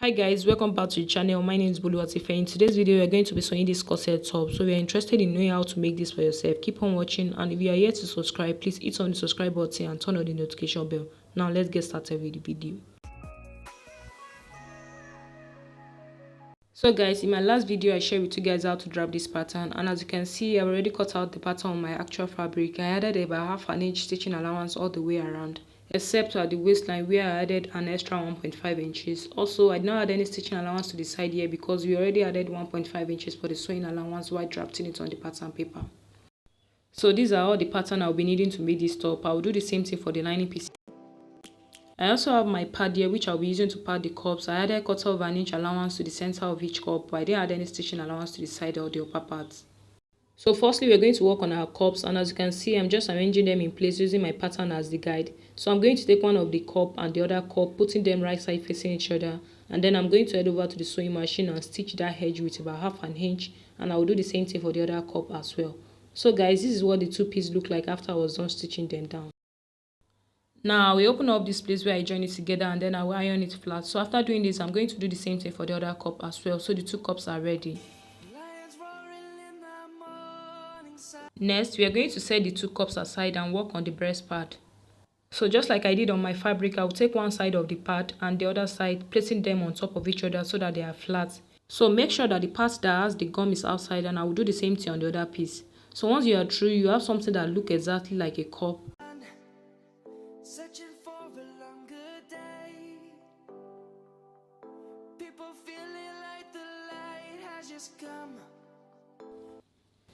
Hi guys, welcome back to the channel. My name is Boluwatife. In today's video, we are going to be sewing this corset top. So if you're interested in knowing how to make this for yourself, keep on watching. And if you are yet to subscribe, please hit on the subscribe button and turn on the notification bell. Now let's get started with the video. So guys, in my last video, I shared with you guys how to draft this pattern. And as you can see, I've already cut out the pattern on my actual fabric. I added about half an inch stitching allowance all the way around, except at the waistline where I added an extra 1.5 inches. Also, I did not add any stitching allowance to the side here because we already added 1.5 inches for the sewing allowance while drafting it on the pattern paper. So these are all the pattern I'll be needing to make this top. I'll do the same thing for the lining piece. I also have my pad here which I'll be using to pad the cups. I added a quarter of an inch allowance to the center of each cup, but I didn't add any stitching allowance to the side or the upper parts. So firstly, we're going to work on our cups, and as you can see, I'm just arranging them in place using my pattern as the guide. So I'm going to take one of the cup and the other cup, putting them right side facing each other, and then I'm going to head over to the sewing machine and stitch that edge with about half an inch, and I will do the same thing for the other cup as well. So guys, this is what the two pieces look like after I was done stitching them down. Now we open up this place where I join it together and then I will iron it flat. So after doing this, I'm going to do the same thing for the other cup as well. So the two cups are ready. Next, we are going to set the two cups aside and work on the breast part. So just like I did on my fabric, I will take one side of the part and the other side, placing them on top of each other so that they are flat. So make sure that the part that has the gum is outside, and I will do the same thing on the other piece. So once you are through, you have something that looks exactly like a cup.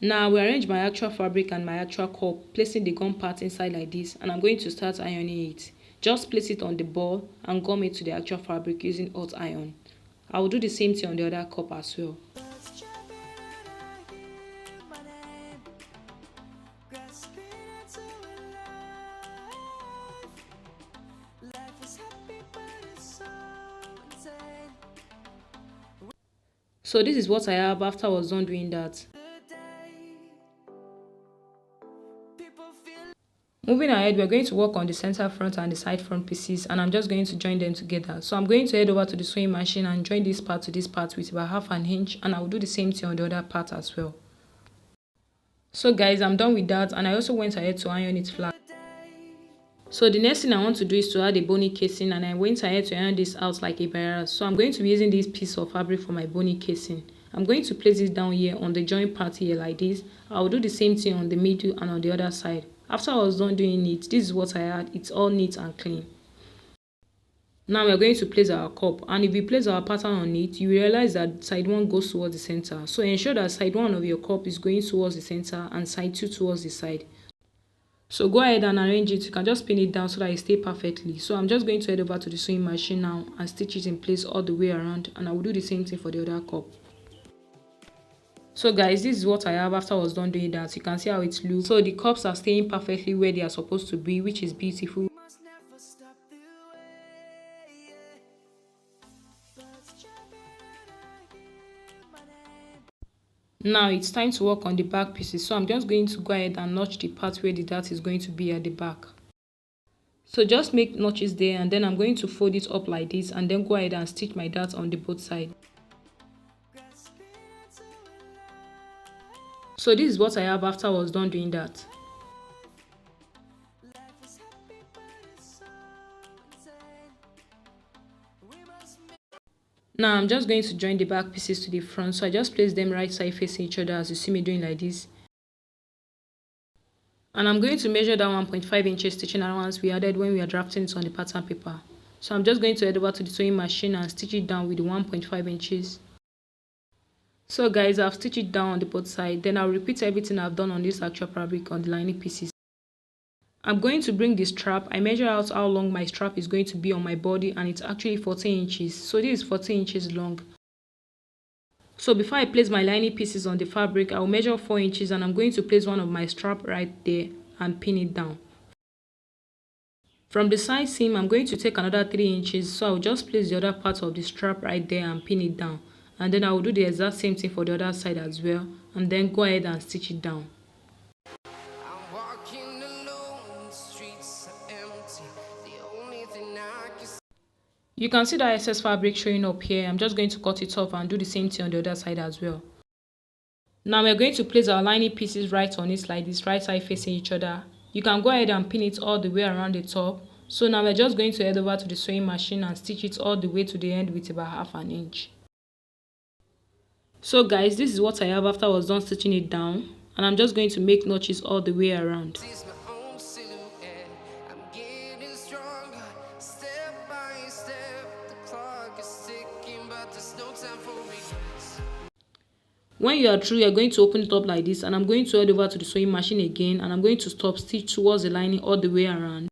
Now we arrange my actual fabric and my actual cup, placing the gum part inside like this, and I'm going to start ironing it. Just place it on the ball and gum it to the actual fabric using hot iron. I will do the same thing on the other cup as well. So this is what I have after I was done doing that. Moving ahead, we're going to work on the center front and the side front pieces, and I'm just going to join them together. So I'm going to head over to the sewing machine and join this part to this part with about half an inch, and I will do the same thing on the other part as well. So guys, I'm done with that, and I also went ahead to iron it flat. So the next thing I want to do is to add a bony casing, and I went ahead to iron this out like a barrier. So I'm going to be using this piece of fabric for my bony casing. I'm going to place it down here on the joint part here like this. I will do the same thing on the middle and on the other side. After I was done doing it, this is what I had. It's all neat and clean. Now we're going to place our cup, and if we place our pattern on it, you realize that side 1 goes towards the center. So ensure that side 1 of your cup is going towards the center and side 2 towards the side. So go ahead and arrange it. You can just pin it down so that it stays perfectly. So I'm just going to head over to the sewing machine now and stitch it in place all the way around, and I will do the same thing for the other cup. So guys, this is what I have after I was done doing that. You can see how it looks. So the cups are staying perfectly where they are supposed to be, which is beautiful. Now it's time to work on the back pieces. So I'm just going to go ahead and notch the part where the dart is going to be at the back. So just make notches there, and then I'm going to fold it up like this, and then go ahead and stitch my dart on the both sides. So this is what I have after I was done doing that. Now I'm just going to join the back pieces to the front. So I just place them right side facing each other as you see me doing like this. And I'm going to measure that 1.5 inches stitching allowance we added when we are drafting it on the pattern paper. So I'm just going to head over to the sewing machine and stitch it down with the 1.5 inches. So guys, I've stitched it down on the both sides. Then I'll repeat everything I've done on this actual fabric on the lining pieces. I'm going to bring the strap. I measure out how long my strap is going to be on my body, and it's actually 14 inches. So this is 14 inches long. So before I place my lining pieces on the fabric, I'll measure 4 inches, and I'm going to place one of my strap right there and pin it down. From the side seam, I'm going to take another 3 inches. So I'll just place the other part of the strap right there and pin it down. And then I will do the exact same thing for the other side as well, and then go ahead and stitch it down. You can see that excess fabric showing up here. I'm just going to cut it off and do the same thing on the other side as well. Now we're going to place our lining pieces right on it like this, right side facing each other. You can go ahead and pin it all the way around the top. So now we're just going to head over to the sewing machine and stitch it all the way to the end with about half an inch. So guys, this is what I have after I was done stitching it down, and I'm just going to make notches all the way around. When you are through, you're going to open it up like this, and I'm going to head over to the sewing machine again, and I'm going to stop stitch towards the lining all the way around.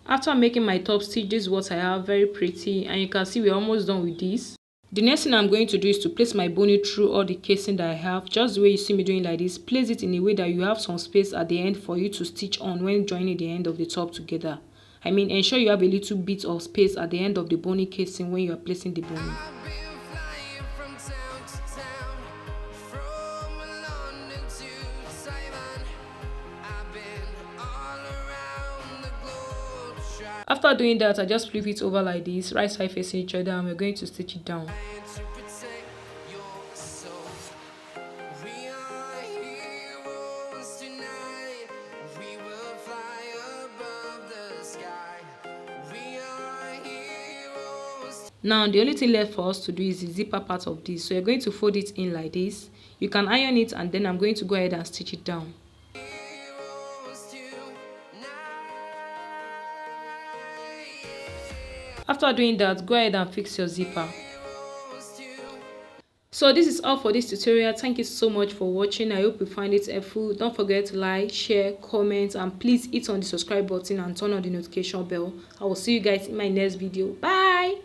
After making my top stitch, this is what I have, very pretty, and you can see we're almost done with this. The next thing I'm going to do is to place my boning through all the casing that I have, just the way you see me doing like this. Place it in a way that you have some space at the end for you to stitch on when joining the end of the top together. I mean, ensure you have a little bit of space at the end of the boning casing when you are placing the boning. After doing that, I just flip it over like this, right side facing each other, and we're going to stitch it down. Now the only thing left for us to do is the zipper part of this, so you're going to fold it in like this. You can iron it, and then I'm going to go ahead and stitch it down. After doing that, go ahead and fix your zipper. So this is all for this tutorial. Thank you so much for watching. I hope you find it helpful. Don't forget to like, share, comment, and please hit on the subscribe button and turn on the notification bell. I will see you guys in my next video. Bye.